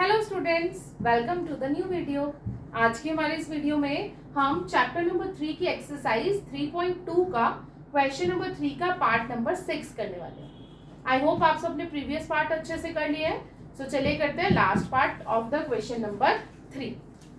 Hello students, welcome to the new video. आज के हमारे इस वीडियो में हम चैप्टर नंबर 3 की एक्सरसाइज 3.2 का क्वेश्चन नंबर 3 का पार्ट नंबर 6 करने वाले हैं। आई होप आप सबने प्रीवियस पार्ट अच्छे से कर लिए हैं। सो चलिए करते हैं last part of the question number 3।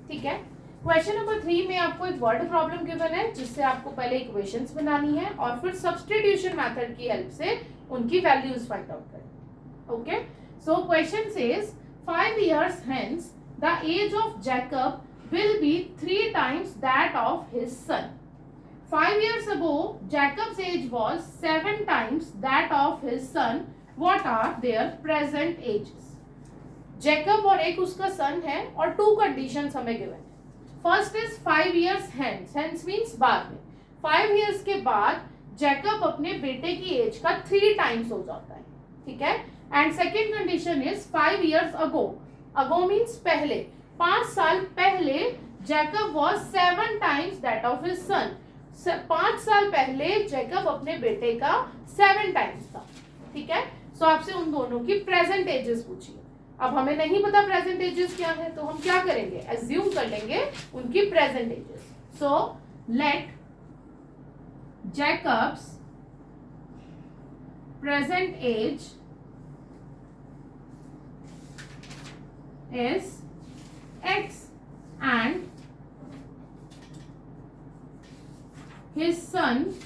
ठीक है, क्वेश्चन नंबर 3 में आपको एक वर्ड प्रॉब्लम गिवन है जिससे आपको पहले इक्वेशंस बनानी है और फिर सब्स्टिट्यूशन मेथड की हेल्प से उनकी वैल्यूज फाइंड आउट करनी। Okay, so question says 5 years hence, the age of Jacob will be 3 times that of his son. 5 years ago, Jacob's age was 7 times that of his son. What are their present ages? Jacob और एक उसका son है और 2 conditions हमें given है। First is 5 years hence. Hence means बाद में। 5 years के बाद Jacob अपने बेटे की एज का 3 times हो जाता है। ठीक है, and second condition is 5 years ago. Ago means पहले, 5 साल पहले Jacob was 7 times that of his son. 5 साल पहले जैकब अपने बेटे का 7 times था। ठीक है, सो आपसे उन दोनों की प्रेजेंट एजेस पूछिए। अब हमें नहीं पता प्रेजेंट एजेस क्या है, तो हम क्या करेंगे, एज्यूम कर लेंगे उनकी present ages. So let Jacob's present age is x and his son's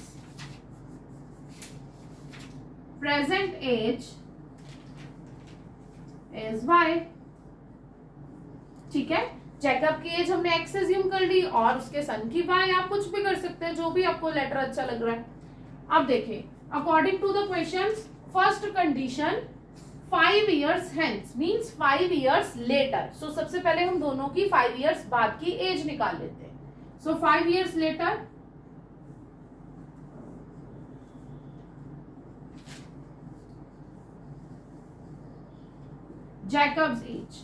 present age is y. ठीक है, जैकब की एज हमने x एज्यूम कर ली और उसके सन की y। आप कुछ भी कर सकते हैं, जो भी आपको लेटर अच्छा लग रहा है। अब देखिए, according to the question, first condition 5 years hence means 5 years later. So सबसे पहले हम दोनों की 5 years बाद की एज निकाल लेते हैं। So 5 years later, Jacob's age.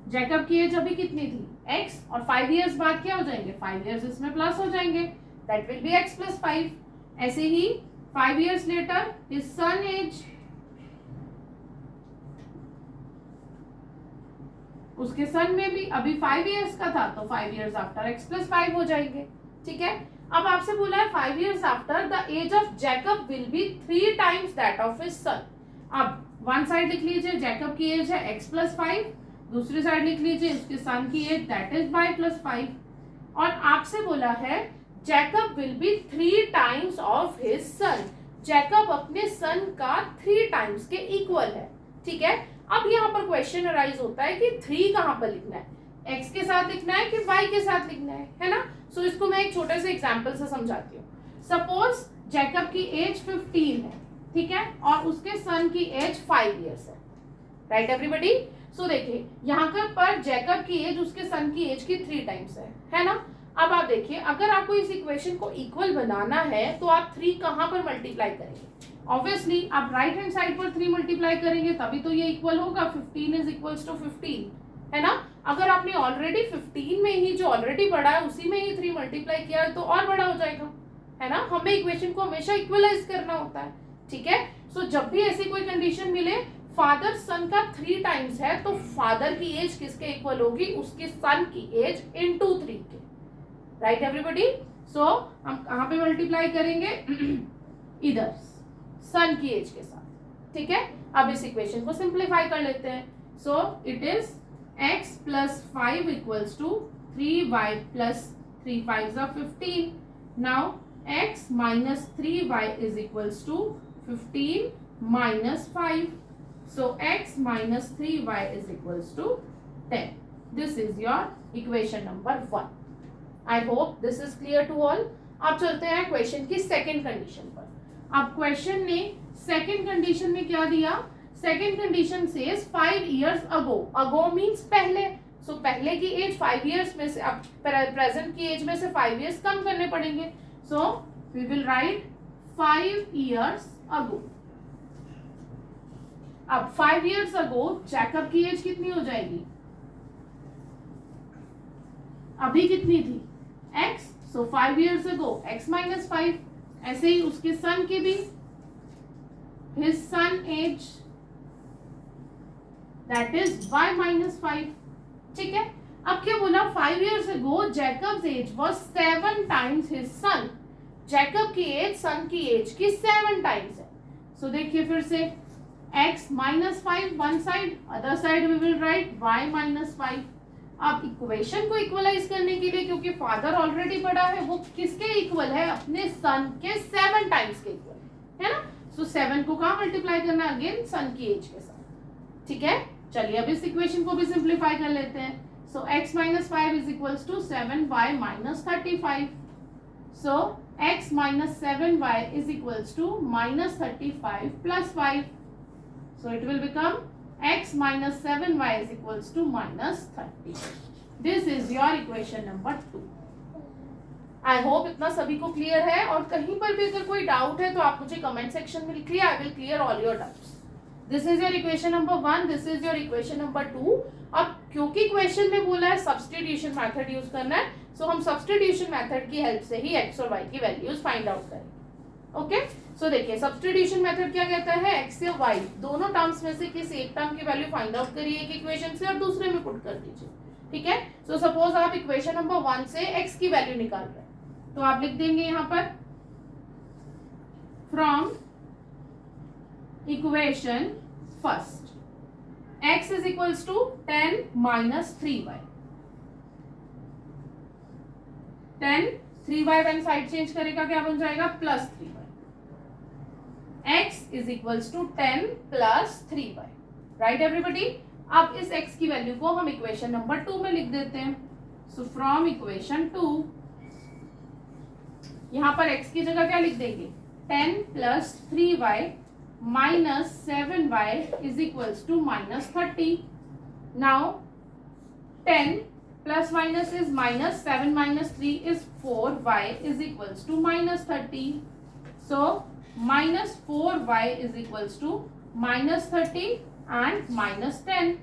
Jacob की एज अभी कितनी थी, x, और 5 years बाद क्या हो जाएंगे, 5 years इसमें प्लस हो जाएंगे, that will be x plus 5. ऐसे ही 5 years later his son age, उसके सन में भी अभी 5 years का था तो 5 years after x plus 5 हो जाएंगे। ठीक है, अब आपसे बोला है 5 years after the age of Jacob will be 3 times that of his son. अब वन साइड लिख लीजिए, जैकब की एज है x plus 5, दूसरी साइड लिख लीजिए उसके सन की age that is y plus 5, और आपसे बोला है Jacob will be 3 times of his son. Jacob अपने सन का 3 times के इक्वल है। ठीक है, अब यहाँ पर क्वेश्चन अराइज होता है कि 3 कहाँ पर लिखना है, x के साथ लिखना है कि y के साथ लिखना है ना। सो इसको मैं एक छोटे से एग्जांपल से समझाती हूँ। सपोज जैकब की एज 15 है, ठीक है, और उसके सन की एज 5 years है। राइट एवरीबडी, सो देखिए यहाँ पर जैकब की एज उसके सन की एज की 3 times है ना। अब आप देखिए, अगर आपको इस इक्वेशन को इक्वल बनाना है तो आप 3 कहां पर मल्टीप्लाई करेंगे, ऑब्वियसली आप राइट हैंड साइड पर 3 मल्टीप्लाई करेंगे तभी तो ये इक्वल होगा। 15 इज इक्वल्स टू 15 है ना। अगर आपने ऑलरेडी 15 में ही जो ऑलरेडी बड़ा है उसी में ही 3 मल्टीप्लाई किया है तो और बड़ा हो जाएगा, है ना। हमें इक्वेशन को हमेशा इक्वलाइज करना होता है। ठीक है, सो जब भी ऐसी कोई कंडीशन मिले, फादर सन का 3 times है तो फादर की एज किसके इक्वल होगी, उसके सन की एज इनटू 3 के। राइट एवरीबडी, सो हम कहां पे मल्टीप्लाई करेंगे, इधर सन की एज के साथ। ठीक है, अब इस इक्वेशन को सिंप्लीफाई कर लेते हैं। So it is x plus 5 equals to 3y plus 3 5s are 15. Now x minus 3y is equals to 15 minus 5. So x minus 3y is equals to 10. This is your equation number 1. I hope this is clear to all. अब चलते हैं question की second condition पर। अब question ने second condition में क्या दिया, second condition says 5 years ago. अगो मीन्स पहले, सो पहले की एज 5 years में से अब प्रेजेंट की एज में से 5 years कम करने पड़ेंगे। So we will write 5 years ago. अब 5 years ago जैकब की एज कितनी हो जाएगी, अभी कितनी थी, x, सो 5 years ago x minus 5। ऐसे ही उसके सन की भी his son age, that is y minus 5. ठीक है, अब क्या बोला, 5 years ago Jacob's age was 7 times his son. Jacob की एज सन की एज की 7 टाइम्स है. सो देखिए फिर से x minus 5 one side, other side we will write y minus 5. अब इक्वेशन को इक्वलाइज करने के लिए, क्योंकि फादर ऑलरेडी बड़ा है, वो किसके इक्वल है, अपने सन के 7 टाइम्स के इक्वल है ना. सो 7 को कहाँ मल्टीप्लाई करना, अगेन सन की एज के साथ. ठीक है, चलिए अब इस इक्वेशन को भी सिंप्लीफाई कर लेते हैं. सो x minus 5 is equals to 7y minus 35. So x minus 7y is equals to minus 35 plus 5. So it will become x minus 7y is equals to minus 30. This is your equation number 2. I hope इतना सभी को clear है, और कहीं पर भी अगर कोई डाउट है तो आप मुझे कमेंट सेक्शन में लिखिए. I will clear all your doubts. This is your equation number 1, this is your equation number 2. अब क्योंकि क्वेश्चन में बोला है सब्स्टिट्यूशन मेथड यूज करना है, सो हम सब्स्टिट्यूशन मेथड की हेल्प से ही x और y की वैल्यूज फाइंड आउट करेंगे. ओके, सो देखिए सब्स्टिट्यूशन मेथड क्या कहता है, x या y दोनों टर्म्स में से किसी एक टर्म की वैल्यू फाइंड आउट करिए एक इक्वेशन से और दूसरे में पुट कर दीजिए. ठीक है, सो सपोज आप इक्वेशन नंबर 1 से x की वैल्यू निकाल रहे हैं, तो आप लिख देंगे यहाँ पर from equation first x is equals to 10 minus 3y. 10 3y when side change करेगा क्या बन जाएगा, plus 3y. x is equals to 10 plus 3y. Right everybody. अब इस x की वैल्यू को हम इक्वेशन नंबर 2 में लिख देते हैं. सो फ्रॉम इक्वेशन 2, यहां पर x की जगह क्या लिख देंगे, 10 plus 3y minus 7y is equals to minus 30. Now 10 plus minus is minus, 7 minus 3 is 4y is equals to minus 30. So minus 4y is equals to minus 30 and minus 10.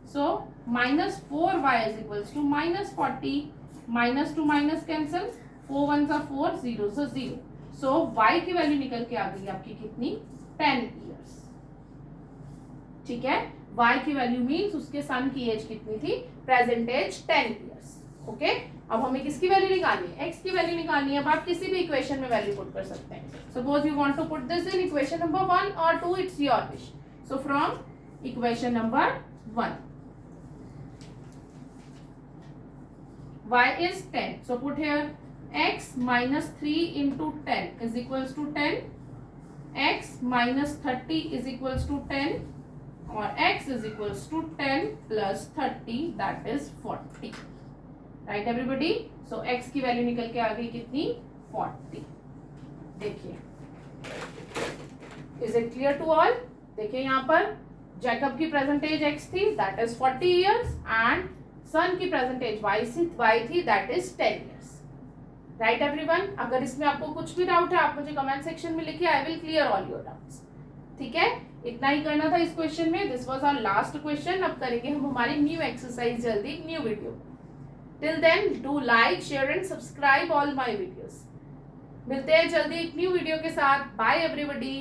So minus 4y is equals to minus 40. Minus to minus cancel, 4 ones are 4, 0 so 0. So y की value निकल के आ गई आपकी कितनी, 10 years. ठीक है, y की value means उसके सन की एज कितनी थी, प्रेजेंट एज 10 years. ओके, अब हमें किसकी वैल्यू निकालनी है, x की वैल्यू निकालनी है. अब आप किसी भी इक्वेशन में वैल्यू पुट कर सकते हैं. Suppose you want to put this in equation number 1 और 2, it's your wish. So from equation number 1, y is 10. So put here x minus 3 into 10 is equals to 10. x minus 30 is equals to 10, or x is equals to 10 plus 30, that is 40. Right everybody? So x की value निकल के आ गई कितनी, 40. देखिए, is it clear to all? देखिए यहाँ पर Jacob की प्रेजेंट एज x थी, that is 40 years, and सन की प्रेजेंट एज y थी, that is 10 years. Right everyone. अगर इसमें आपको कुछ भी डाउट है आप मुझे कमेंट सेक्शन में लिखिए. I will clear all your doubts. ठीक है, इतना ही करना था इस क्वेश्चन में. This was our last question. अब करेंगे हम हमारी न्यू एक्सरसाइज जल्दी, new video. Till then do like, share and subscribe all my videos. मिलते हैं जल्दी एक न्यू वीडियो के साथ. Bye everybody.